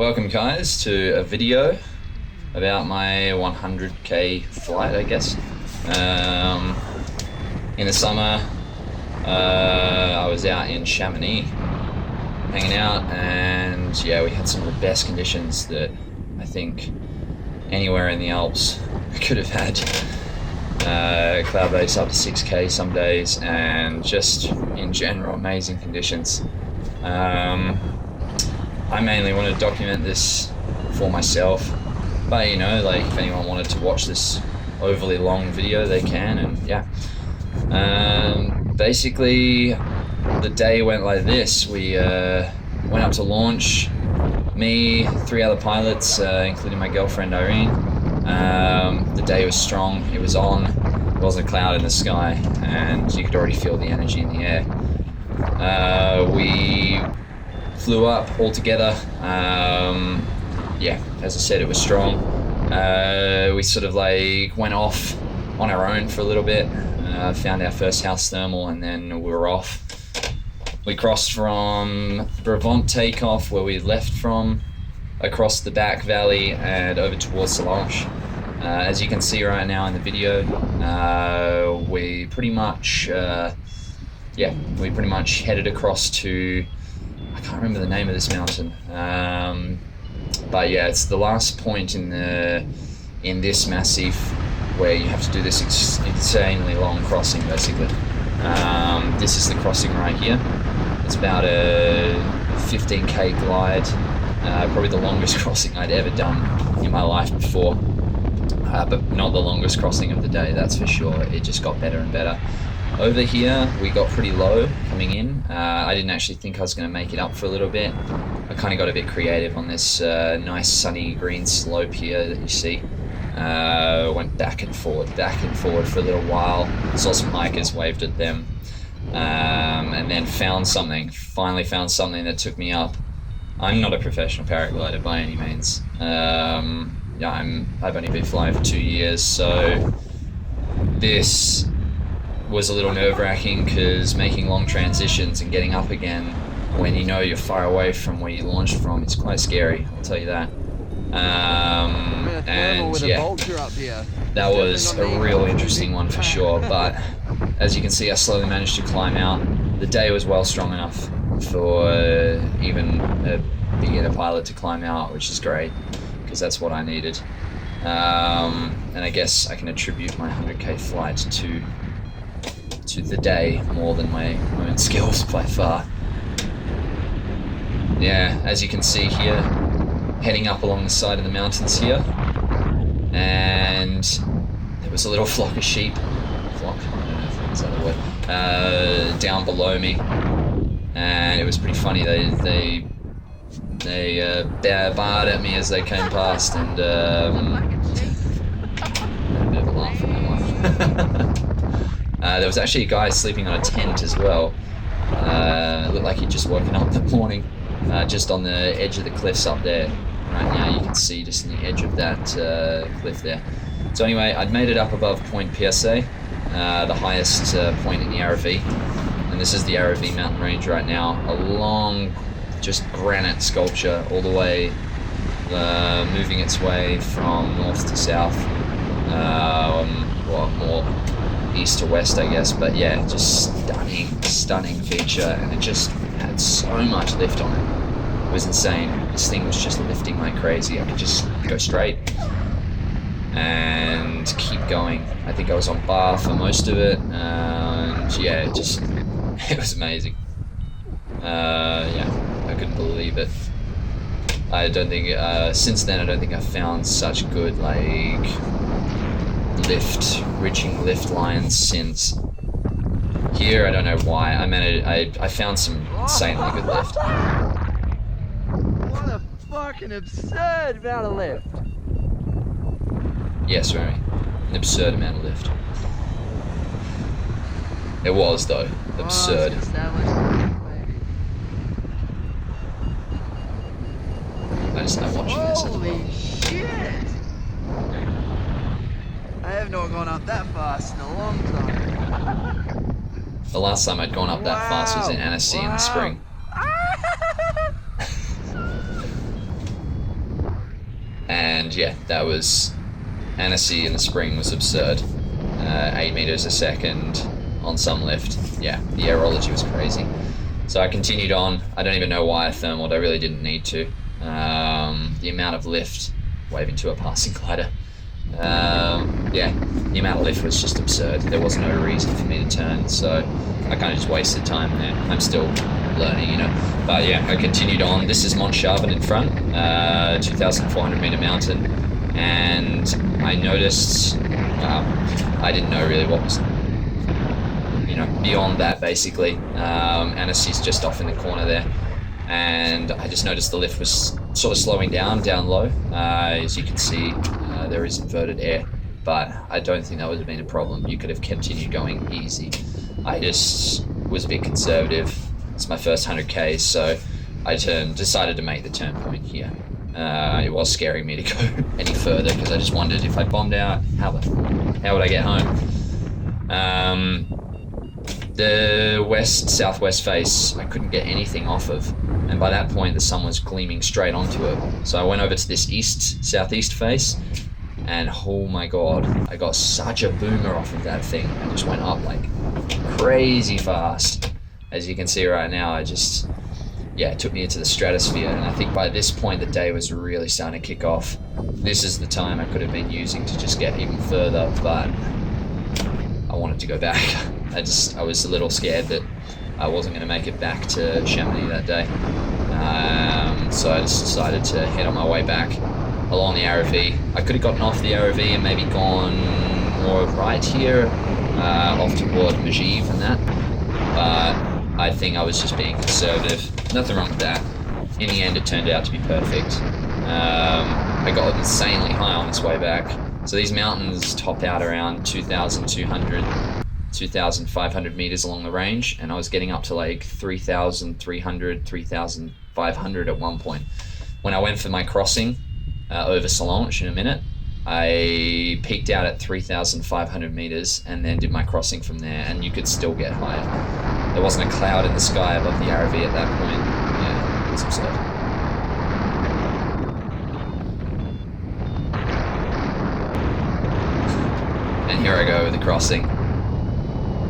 Welcome guys to a video about my 100k flight, I guess. In the summer, I was out in Chamonix hanging out, and yeah, we had some of the best conditions that I think anywhere in the Alps could have had. Cloud base up to 6k some days, and just in general amazing conditions. I mainly want to document this for myself, but you know, like if anyone wanted to watch this overly long video, they can. And yeah, basically the day went like this. We went up to launch, me, 3 other pilots, including my girlfriend Irene. The day was strong, it was on, there wasn't a cloud in the sky, and you could already feel the energy in the air. We flew up all together. Yeah, as I said, it was strong. We sort of like went off on our own for a little bit, found our first house thermal, and then we were off. We crossed from Brabant takeoff, where we left from, across the back valley and over towards Solange. As you can see right now in the video, we pretty much headed across to, I can't remember the name of this mountain, but yeah, it's the last point in this massif where you have to do this insanely long crossing, basically. This is the crossing right here. It's about a 15k glide, probably the longest crossing I'd ever done in my life before, but not the longest crossing of the day, that's for sure. It just got better and better. Over here, we got pretty low coming in. I didn't actually think I was going to make it up for a little bit. I kind of got a bit creative on this nice sunny green slope here that you see. Went back and forward for a little while. Saw some hikers, waved at them, and then finally found something that took me up. I'm not a professional paraglider by any means. Yeah, I've only been flying for 2 years, so this was a little nerve-wracking, because making long transitions and getting up again when you know you're far away from where you launched from is quite scary, I'll tell you that. And yeah, that was a real interesting one for sure, but as you can see, I slowly managed to climb out. The day was well strong enough for even a beginner pilot to climb out, which is great, because that's what I needed. And I guess I can attribute my 100k flight to the day more than my own skills by far. Yeah, as you can see here, heading up along the side of the mountains here, and there was a little flock of sheep, I don't know if that's the word, down below me, and it was pretty funny. They barred at me as they came past, and had a bit of a laugh at that one. There was actually a guy sleeping on a tent as well. It looked like he'd just woken up that morning, just on the edge of the cliffs up there. Right now you can see just in the edge of that cliff there. So anyway, I'd made it up above Point PSA, the highest point in the RV. And this is the RV mountain range right now. A long, just granite sculpture all the way, moving its way from north to south. Well, more east to west, I guess, but yeah, just stunning feature, and it just had so much lift on it. It was insane. This thing was just lifting like crazy. I could just go straight and keep going. I think I was on bar for most of it, and yeah, it was amazing. Yeah, I couldn't believe it. I don't think, since then, I don't think I've found such good, like, reaching lift lines since. Here, I don't know why. I found some insanely good lift. What a fucking absurd amount of lift. Yes, Remy. An absurd amount of lift. It was, though. Absurd. I just love watching this as well. Holy shit! I have not gone up that fast in a long time. The last time I'd gone up that fast was in Annecy in the spring. And yeah, that was Annecy in the spring was absurd. 8 meters a second on some lift. Yeah, the aerology was crazy. So I continued on. I don't even know why I thermaled. I really didn't need to. The amount of lift waving to a passing glider. Yeah, the amount of lift was just absurd. There was no reason for me to turn, so I kind of just wasted time there. I'm still learning, you know. But yeah, I continued on. This is Mont Charbon in front, 2,400 meter mountain, and I noticed, I didn't know really what was, you know, beyond that basically. Annecy's just off in the corner there, and I just noticed the lift was sort of slowing down low. As you can see, there is inverted air, but I don't think that would have been a problem. You could have continued going easy. I just was a bit conservative. It's my first 100K, so I decided to make the turn point here. It was scaring me to go any further because I just wondered if I bombed out, how would I get home? The west-southwest face, I couldn't get anything off of, and by that point the sun was gleaming straight onto it. So I went over to this east-southeast face, and oh my god, I got such a boomer off of that thing. I just went up like crazy fast. As you can see right now, it took me into the stratosphere, and I think by this point the day was really starting to kick off. This is the time I could have been using to just get even further, but I wanted to go back. I was a little scared that I wasn't going to make it back to Chamonix that day. So I just decided to head on my way back along the RV. I could have gotten off the RV and maybe gone more right here, off toward Megève and that, but I think I was just being conservative. Nothing wrong with that. In the end, it turned out to be perfect. I got insanely high on this way back. So these mountains top out around 2,200, 2,500 meters along the range, and I was getting up to like 3,300, 3,500 at one point. When I went for my crossing over Solange in a minute, I peaked out at 3,500 meters and then did my crossing from there, and you could still get higher. There wasn't a cloud in the sky above the RV at that point. Yeah, it was absurd. And here I go with the crossing.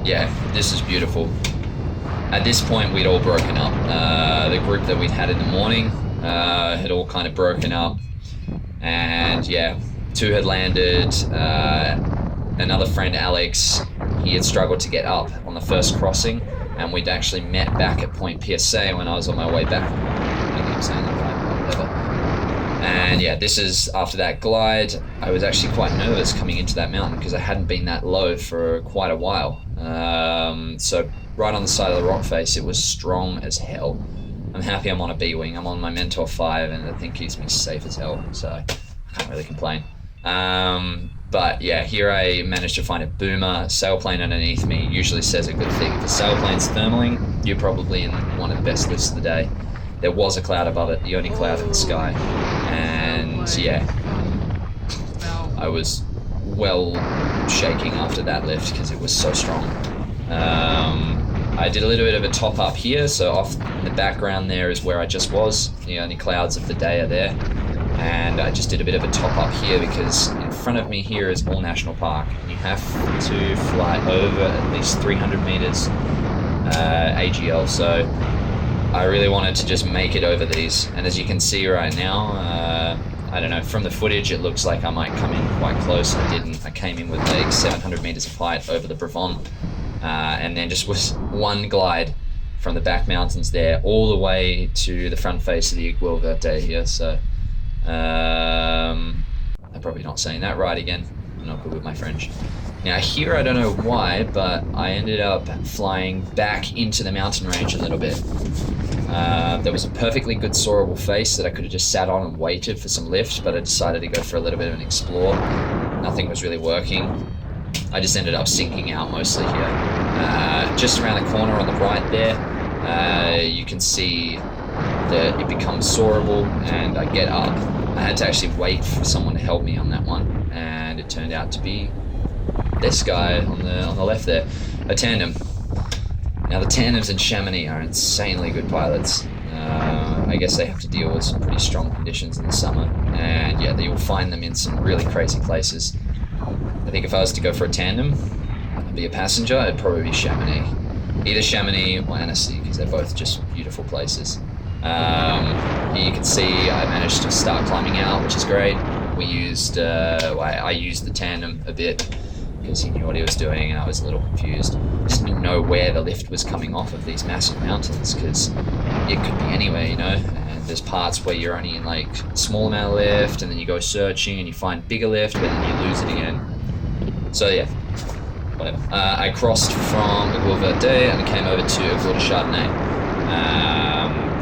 Yeah, this is beautiful. At this point, we'd all broken up. The group that we'd had in the morning had all kind of broken up. And yeah, two had landed. Another friend, Alex, he had struggled to get up on the first crossing, and we'd actually met back at Point PSA when I was on my way back. I keep saying that, whatever. And yeah, this is after that glide. I was actually quite nervous coming into that mountain because I hadn't been that low for quite a while. So right on the side of the rock face, it was strong as hell. I'm happy I'm on a B-wing. I'm on my Mentor 5, and the thing keeps me safe as hell, so I can't really complain. But yeah, here I managed to find a boomer. Sailplane underneath me usually says a good thing. If the sailplane's thermaling, you're probably in one of the best lifts of the day. There was a cloud above it, the only cloud in the sky. And yeah, I was well shaking after that lift because it was so strong. I did a little bit of a top up here, so off in the background there is where I just was. The only clouds of the day are there. And I just did a bit of a top up here because in front of me here is All National Park. And you have to fly over at least 300 meters AGL, so I really wanted to just make it over these. And as you can see right now, I don't know, from the footage it looks like I might come in quite close. I didn't. I came in with like 700 meters of height over the Brevon, and then just was one glide from the back mountains there all the way to the front face of the Aiguille Verte here. So I'm probably not saying that right again. I'm not good with my French. Now here, I don't know why, but I ended up flying back into the mountain range a little bit. There was a perfectly good soarable face that I could have just sat on and waited for some lift, but I decided to go for a little bit of an explore. Nothing was really working. I just ended up sinking out mostly here. Just around the corner on the right there, you can see that it becomes soarable, and I get up. I had to actually wait for someone to help me on that one, and it turned out to be this guy on the left there, a tandem. Now the tandems in Chamonix are insanely good pilots. I guess they have to deal with some pretty strong conditions in the summer. And yeah, you'll find them in some really crazy places. I think if I was to go for a tandem and be a passenger, it'd probably be Chamonix. Either Chamonix or Annecy, because they're both just beautiful places. Here you can see I managed to start climbing out, which is great. We used, I used the tandem a bit because he knew what he was doing and I was a little confused. Just didn't know where the lift was coming off of these massive mountains because it could be anywhere, you know. And there's parts where you're only in like a small amount of lift, and then you go searching and you find bigger lift, but then you lose it again. So yeah, whatever. I crossed from Aiguille Verte and I came over to Aiguille de Chardonnay.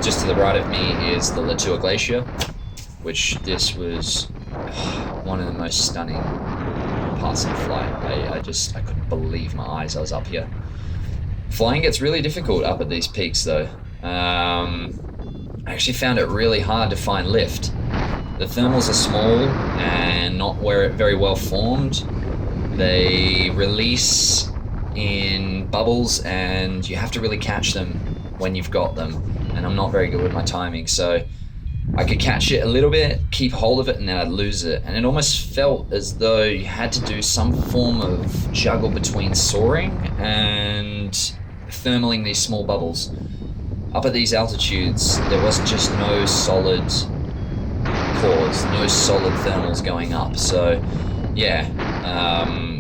Just to the right of me is the La Tour Glacier, which this was one of the most stunning parts of the flight. I couldn't believe my eyes. I was up here. Flying gets really difficult up at these peaks though. I actually found it really hard to find lift. The thermals are small and not very well formed. They release in bubbles and you have to really catch them when you've got them. And I'm not very good with my timing, so I could catch it a little bit, keep hold of it, and then I'd lose it. And it almost felt as though you had to do some form of juggle between soaring and thermaling these small bubbles. Up at these altitudes, there was just no solid cores, no solid thermals going up. So yeah,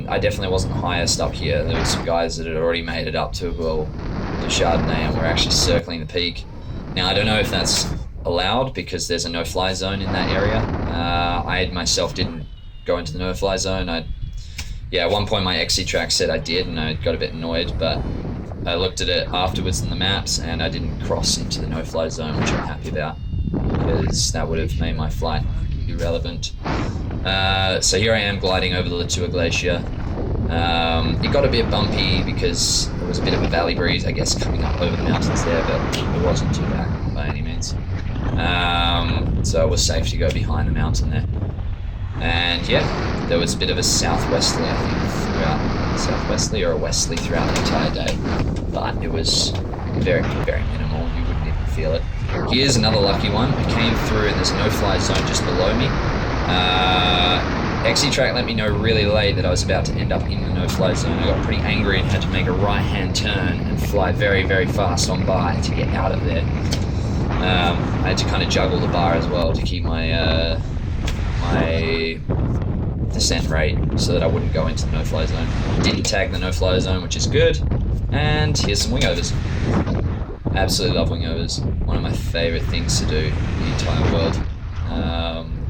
I definitely wasn't highest up here. There were some guys that had already made it up to Aiguille de Chardonnay and were actually circling the peak. Now, I don't know if that's allowed because there's a no-fly zone in that area. I myself didn't go into the no-fly zone. At one point my XC track said I did, and I got a bit annoyed, but I looked at it afterwards in the maps and I didn't cross into the no-fly zone, which I'm happy about because that would have made my flight irrelevant. So here I am gliding over the La Tour Glacier. It got a bit bumpy because there was a bit of a valley breeze, I guess, coming up over the mountains there, but it wasn't too bad by any means. So it was safe to go behind the mountain there. And yeah, there was a bit of a southwesterly, I think, throughout, southwesterly or a westerly throughout the entire day, but it was very, very minimal. You wouldn't even feel it. Here's another lucky one. I came through and there's a no-fly zone just below me. XC track let me know really late that I was about to end up in the no-fly zone. I got pretty angry and had to make a right-hand turn and fly very, very fast on by to get out of there. I had to kind of juggle the bar as well to keep my my descent rate so that I wouldn't go into the no-fly zone. Didn't tag the no-fly zone, which is good. And here's some wingovers. Absolutely love wingovers. One of my favorite things to do in the entire world.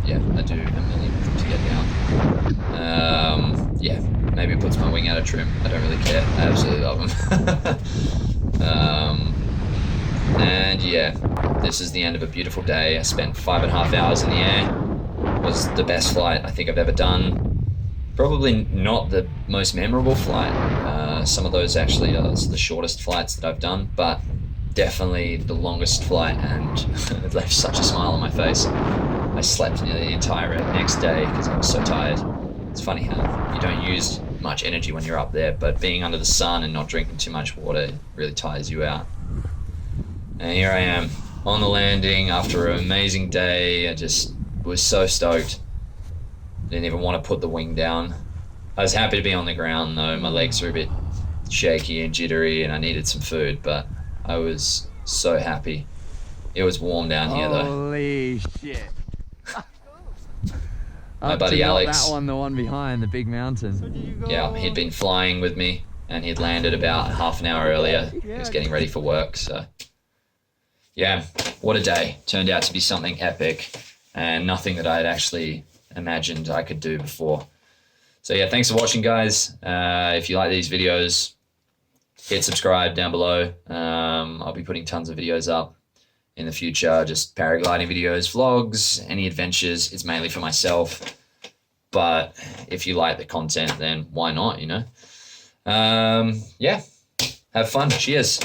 Yeah, I do a million of them to get down. Yeah, maybe it puts my wing out of trim. I don't really care. I absolutely love them. And yeah, this is the end of a beautiful day. I spent 5.5 hours in the air. It was the best flight I think I've ever done. Probably not the most memorable flight. Some of those actually are the shortest flights that I've done, but definitely the longest flight, and it left such a smile on my face. I slept nearly the entire next day because I was so tired. It's funny how you don't use much energy when you're up there, but being under the sun and not drinking too much water really tires you out. And here I am on the landing after an amazing day. I just was so stoked. Didn't even want to put the wing down. I was happy to be on the ground though. My legs were a bit shaky and jittery and I needed some food, but I was so happy. It was warm down here though. Holy shit. My buddy Alex. That one, the one behind the big mountain. Yeah, he'd been flying with me and he'd landed about half an hour earlier. He was getting ready for work, so yeah, what a day. Turned out to be something epic and nothing that I had actually imagined I could do before. So yeah, thanks for watching, guys. If you like these videos, hit subscribe down below. I'll be putting tons of videos up in the future, just paragliding videos, vlogs, any adventures. It's mainly for myself, but if you like the content, then why not, you know? Yeah, have fun. Cheers.